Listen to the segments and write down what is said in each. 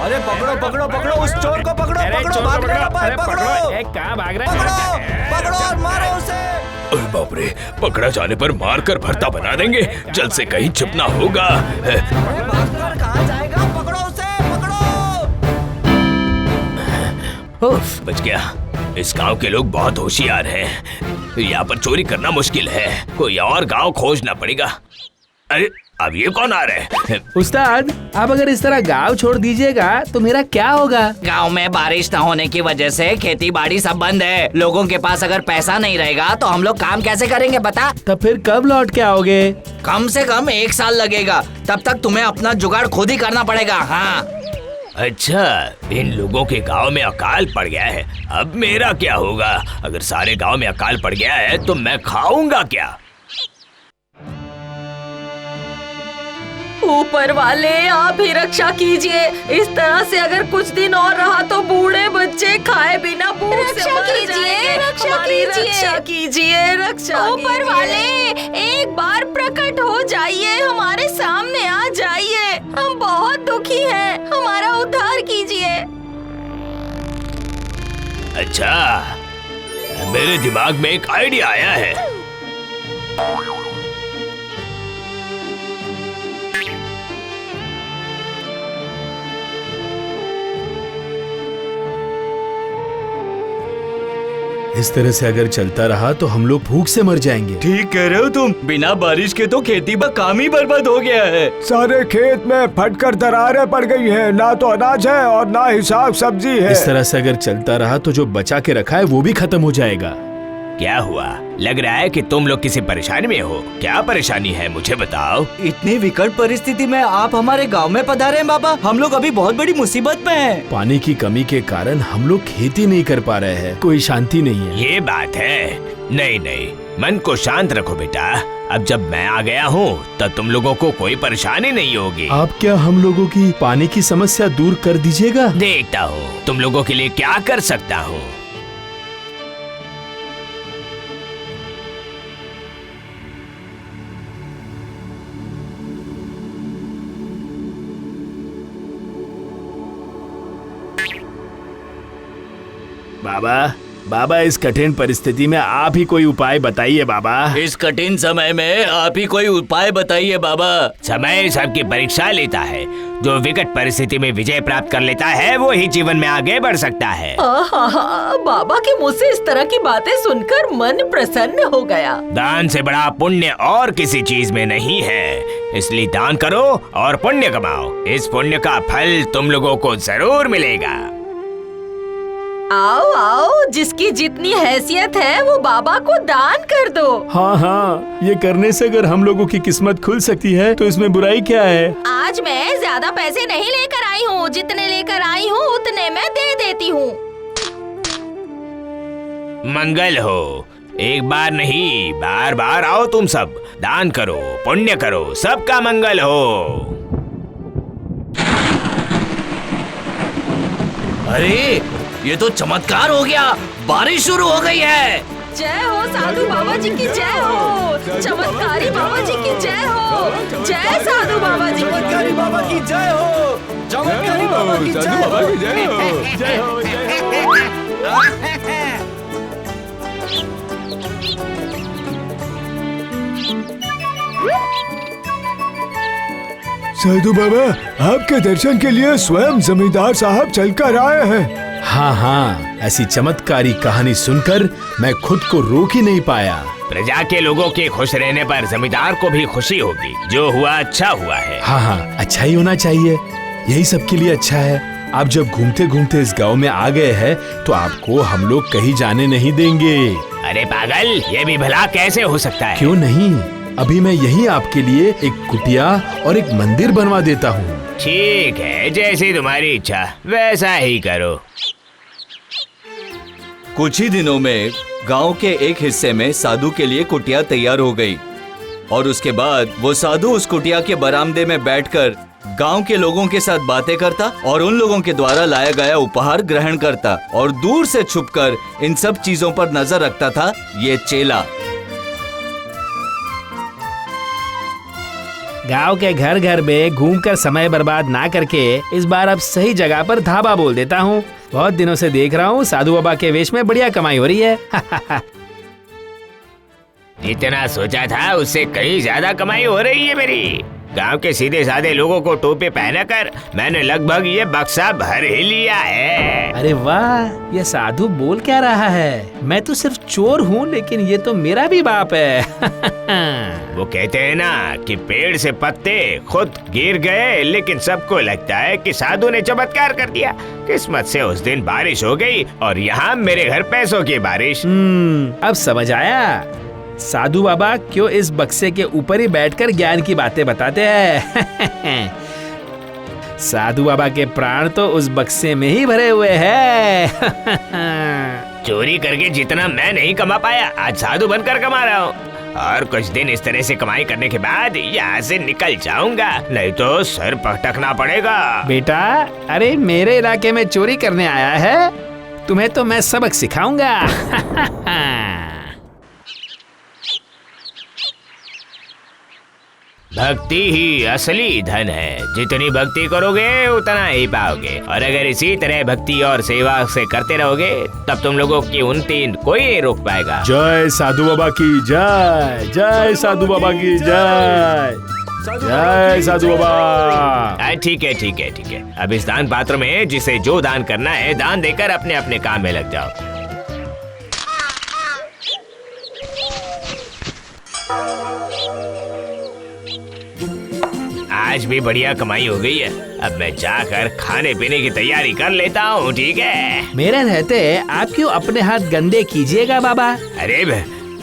अरे पकड़ो पकड़ो पकड़ो उस चोर को पकड़ो पकड़ो भाग रहा है पकड़ो कहाँ भाग रहा है? पकड़ो पकड़ो और मारो उसे। अरे बाप रे, पकड़ा जाने पर मार कर भरता बना देंगे, जल्द से कहीं छिपना होगा। अरे भागकर कहाँ जाएगा, पकड़ो उसे पकड़ो। उफ, बच गया। इस गांव के लोग बहुत होशियार हैं, यहाँ पर चोरी करना मुश्किल है, कोई और गांव खोजना पड़ेगा। अरे अब ये कौन आ रहा है? उस्ताद, आप अगर इस तरह गांव छोड़ दीजिएगा तो मेरा क्या होगा? गांव में बारिश न होने की वजह से खेती बाड़ी सब बंद है। लोगों के पास अगर पैसा नहीं रहेगा तो हम लोग काम कैसे करेंगे बता? तब फिर कब लौट के आओगे? कम से कम 1 साल लगेगा, तब तक तुम्हें अपना जुगाड़ खुद ही करना पड़ेगा। हाँ अच्छा, इन लोगों के गांव में अकाल पड़ गया है, अब मेरा क्या होगा? अगर सारे गांव में अकाल पड़ गया है तो मैं खाऊंगा क्या? ऊपर वाले आप ही रक्षा कीजिए। इस तरह से अगर कुछ दिन और रहा तो बूढ़े बच्चे खाए बिना भूख से मर जाएंगे। हमारी रक्षा कीजिए, रक्षा ऊपर वाले एक बार प्रकट हो जाइए, हमारे सामने आ जाइए। हम बहुत दुखी हैं, हमारा उद्धार कीजिए। अच्छा, मेरे दिमाग में एक आइडिया आया है। इस तरह से अगर चलता रहा तो हम लोग भूख से मर जाएंगे। ठीक कह रहे हो तुम, बिना बारिश के तो खेती का काम ही बर्बाद हो गया है। सारे खेत में फटकर दरारें पड़ गई हैं, ना तो अनाज है और ना ही साग सब्जी है। इस तरह से अगर चलता रहा तो जो बचा के रखा है वो भी खत्म हो जाएगा। क्या हुआ? लग रहा है कि तुम लोग किसी परेशानी में हो। क्या परेशानी है मुझे बताओ। इतनी विकट परिस्थिति में आप हमारे गांव में पधारे हैं बाबा, हम लोग अभी बहुत बड़ी मुसीबत में हैं। पानी की कमी के कारण हम लोग खेती नहीं कर पा रहे हैं, कोई शांति नहीं है। ये बात है। नहीं नहीं, मन को शांत रखो बेटा, अब जब मैं आ गया हूँ तब तुम लोगों को कोई परेशानी नहीं होगी। आप क्या हम लोगों की पानी की समस्या दूर कर दीजिएगा? देखता हूँ तुम लोगों के लिए क्या कर सकता हूँ। बाबा इस कठिन परिस्थिति में आप ही कोई उपाय बताइए बाबा। इस कठिन समय में आप ही कोई उपाय बताइए बाबा। समय सबकी परीक्षा लेता है, जो विकट परिस्थिति में विजय प्राप्त कर लेता है वो ही जीवन में आगे बढ़ सकता है। बाबा के मुंह से इस तरह की बातें सुनकर मन प्रसन्न हो गया। दान से बड़ा पुण्य और किसी चीज में नहीं है, इसलिए दान करो और पुण्य कमाओ। इस पुण्य का फल तुम लोगों को जरूर मिलेगा। आओ आओ, जिसकी जितनी हैसियत है वो बाबा को दान कर दो। हाँ, ये करने से अगर हम लोगों की किस्मत खुल सकती है तो इसमें बुराई क्या है? आज मैं ज्यादा पैसे नहीं लेकर आई हूँ, जितने लेकर आई हूँ उतने मैं दे देती हूँ। मंगल हो, एक बार नहीं बार बार आओ तुम सब, दान करो पुण्य करो, सबका मंगल हो। अरे ये तो चमत्कार हो गया, बारिश शुरू हो गई है। जय हो साधु बाबा जी की जय हो, चमत्कारी बाबा जी की जय हो, जय साधु बाबा जी चमत्कारी बाबा की जय हो, चमत्कारी बाबा की जय हो, जय हो जय हो जय हो। साधु बाबा, आपके दर्शन के लिए स्वयं जमींदार साहब चलकर आए हैं। हाँ, ऐसी चमत्कारी कहानी सुनकर मैं खुद को रोक ही नहीं पाया। प्रजा के लोगों के खुश रहने पर जमींदार को भी खुशी होगी। जो हुआ अच्छा हुआ है। हाँ, अच्छा ही होना चाहिए, यही सबके लिए अच्छा है। आप जब घूमते घूमते इस गांव में आ गए हैं तो आपको हम लोग कहीं जाने नहीं देंगे। अरे पागल, ये भी भला कैसे हो सकता है? क्यों नहीं, अभी मैं यही आपके लिए एक कुटिया और एक मंदिर बनवा देता हूँ। ठीक है, जैसी तुम्हारी इच्छा वैसा ही करो। कुछ ही दिनों में गांव के एक हिस्से में साधु के लिए कुटिया तैयार हो गई और उसके बाद वो साधु उस कुटिया के बरामदे में बैठकर गांव के लोगों के साथ बातें करता और उन लोगों के द्वारा लाया गया उपहार ग्रहण करता और दूर से छुपकर इन सब चीजों पर नजर रखता था ये चेला। गांव के घर घर में घूमकर समय बर्बाद ना करके इस बार अब सही जगह पर धाबा बोल देता हूँ। बहुत दिनों से देख रहा हूँ साधु बाबा के वेश में बढ़िया कमाई हो रही है। जितना सोचा था उससे कहीं ज्यादा कमाई हो रही है मेरी। गांव के सीधे साधे लोगों को टोपी पहनाकर मैंने लगभग ये बक्सा भर ही लिया है। अरे वाह, ये साधु बोल क्या रहा है? मैं तो सिर्फ चोर हूँ, लेकिन ये तो मेरा भी बाप है। वो कहते हैं ना कि पेड़ से पत्ते खुद गिर गए, लेकिन सबको लगता है कि साधु ने चमत्कार कर दिया। किस्मत से उस दिन बारिश हो गई और यहाँ मेरे घर पैसों की बारिश। अब समझ आया साधु बाबा क्यों इस बक्से के ऊपर ही बैठकर ज्ञान की बातें बताते हैं। साधु बाबा के प्राण तो उस बक्से में ही भरे हुए हैं। चोरी करके जितना मैं नहीं कमा पाया, आज साधु बनकर कमा रहा हूँ। और कुछ दिन इस तरह से कमाई करने के बाद यहाँ से निकल जाऊंगा, नहीं तो सर पटकना पड़ेगा। बेटा, अरे मेरे इलाके में चोरी करने आया है, तुम्हें तो मैं सबक सिखाऊंगा। भक्ति ही असली धन है। जितनी भक्ति करोगे उतना ही पाओगे, और अगर इसी तरह भक्ति और सेवा से करते रहोगे तब तुम लोगों की उन्नति कोई नहीं रोक पाएगा। जय साधु बाबा की जय, जय साधु बाबा की जय, जय साधु बाबा। ठीक है ठीक है ठीक है। अब इस दान पात्र में जिसे जो दान करना है दान देकर अपने अपने काम में लग जाओ। आज भी बढ़िया कमाई हो गई है। अब मैं जाकर खाने पीने की तैयारी कर लेता हूँ, ठीक है? मेरे रहते आप क्यों अपने हाथ गंदे कीजिएगा बाबा? अरे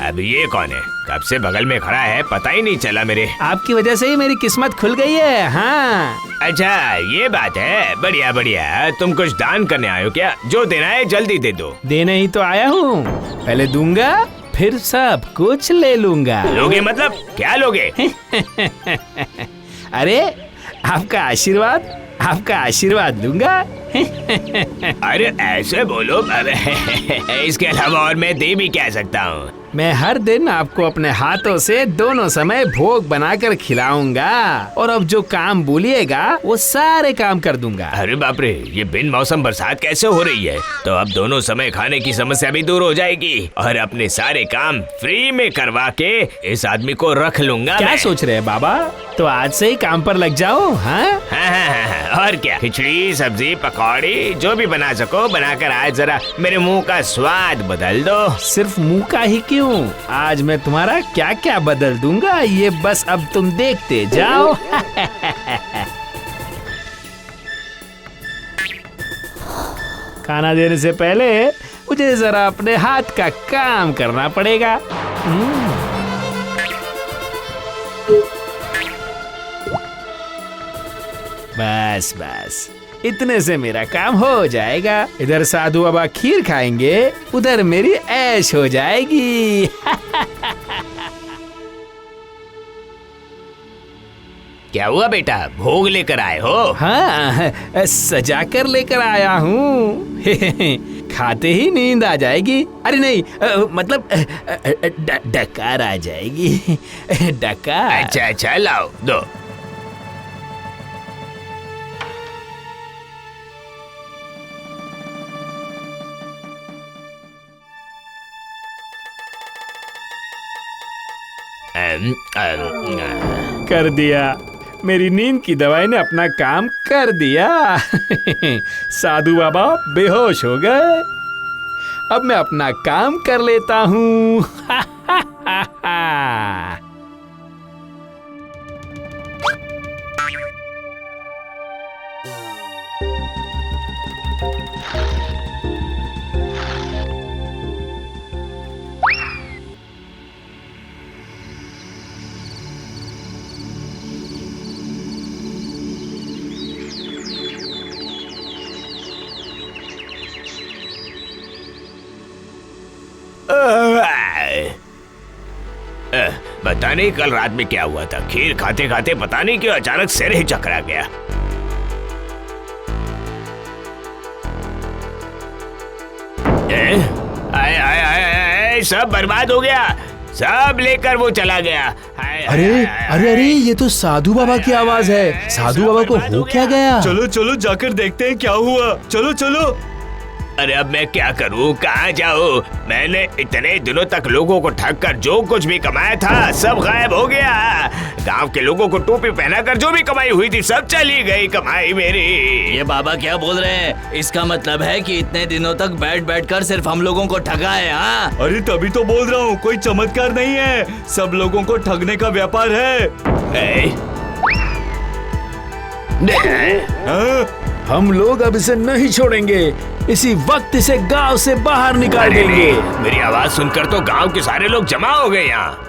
अब ये कौन है? कब से बगल में खड़ा है, पता ही नहीं चला मेरे। आपकी वजह से ही मेरी किस्मत खुल गई है। हाँ, अच्छा ये बात है, बढ़िया बढ़िया। तुम कुछ दान करने आए हो क्या? जो देना है जल्दी दे दो। देने ही तो आया हूँ, पहले दूंगा फिर सब कुछ ले लूंगा। लोगे मतलब क्या लोगे? अरे आपका आशीर्वाद, आपका आशीर्वाद लूंगा। अरे ऐसे बोलो। इसके अलावा और मैं दे भी क्या सकता हूँ? मैं हर दिन आपको अपने हाथों से दोनों समय भोग बनाकर खिलाऊंगा, और अब जो काम बोलिएगा वो सारे काम कर दूंगा। अरे बाप रे, ये बिन मौसम बरसात कैसे हो रही है? तो अब दोनों समय खाने की समस्या भी दूर हो जाएगी, और अपने सारे काम फ्री में करवा के इस आदमी को रख लूंगा। क्या सोच रहे हैं बाबा? तो आज से ही काम पर लग जाओ। हाँ? और क्या, खिचड़ी सब्जी पकौड़ी जो भी बना सको बनाकर आज जरा मेरे मुंह का स्वाद बदल दो। सिर्फ मुंह का ही क्यों, आज मैं तुम्हारा क्या क्या बदल दूंगा, ये बस अब तुम देखते जाओ। खाना देने से पहले मुझे जरा अपने हाथ का काम करना पड़ेगा। बस बस, इतने से मेरा काम हो जाएगा। इधर साधु बाबा खीर खाएंगे, उधर मेरी ऐश हो जाएगी। क्या हुआ बेटा, भोग लेकर आए हो? हाँ, सजा कर लेकर आया हूँ। खाते ही नींद आ जाएगी। अरे नहीं, मतलब डकार आ जाएगी। डकार। अच्छा अच्छा, लाओ दो। कर दिया, मेरी नींद की दवाई ने अपना काम कर दिया। साधु बाबा बेहोश हो गए, अब मैं अपना काम कर लेता हूँ। पता नहीं कल रात में क्या हुआ था, खीर खाते खाते पता नहीं क्यों अचानक सिर ही चकरा गया। आए, सब बर्बाद हो गया। सब लेकर वो चला गया। हाय, अरे हाय, हाय, अरे अरे, ये तो साधु बाबा की आवाज है। साधु बाबा को हो क्या गया? चलो चलो जाकर देखते हैं क्या हुआ। चलो चलो। अरे अब मैं क्या करूं, कहाँ जाऊं? मैंने इतने दिनों तक लोगों को ठग कर जो कुछ भी कमाया था सब गायब हो गया। गांव के लोगों को टोपी पहनाकर जो भी कमाई हुई थी सब चली गई कमाई मेरी। ये बाबा क्या बोल रहे हैं? इसका मतलब है कि इतने दिनों तक बैठ बैठ कर सिर्फ हम लोगों को ठगा है। हाँ, अरे तभी तो बोल रहा हूँ, कोई चमत्कार नहीं है, सब लोगों को ठगने का व्यापार है। हाँ? हम लोग अब इसे नहीं छोड़ेंगे, इसी वक्त इसे गांव से बाहर निकाल देंगे। मेरी आवाज सुनकर तो गांव के सारे लोग जमा हो गए यहाँ।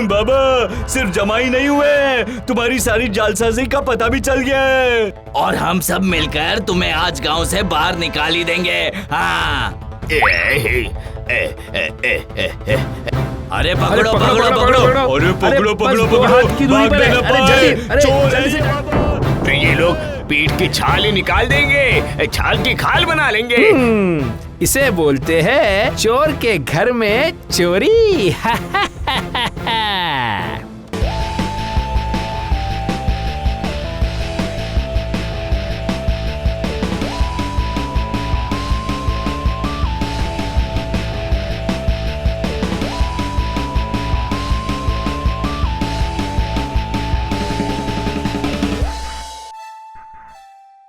बाबा सिर्फ जमा ही नहीं हुए, तुम्हारी सारी जालसाजी का पता भी चल गया है। और हम सब मिलकर तुम्हें आज गांव से बाहर निकाल ही देंगे। हाँ, अरे पकड़ो पकड़ो पकड़ो। अरे पकड़ो पकड़ो बस 2 हाथ की दूरी भाग पर है। देना अरे पाए। जल्दी, अरे चोर जल्दी से है। तो ये लोग पीठ की छाल ही निकाल देंगे, छाल की खाल बना लेंगे। इसे बोलते हैं चोर के घर में चोरी।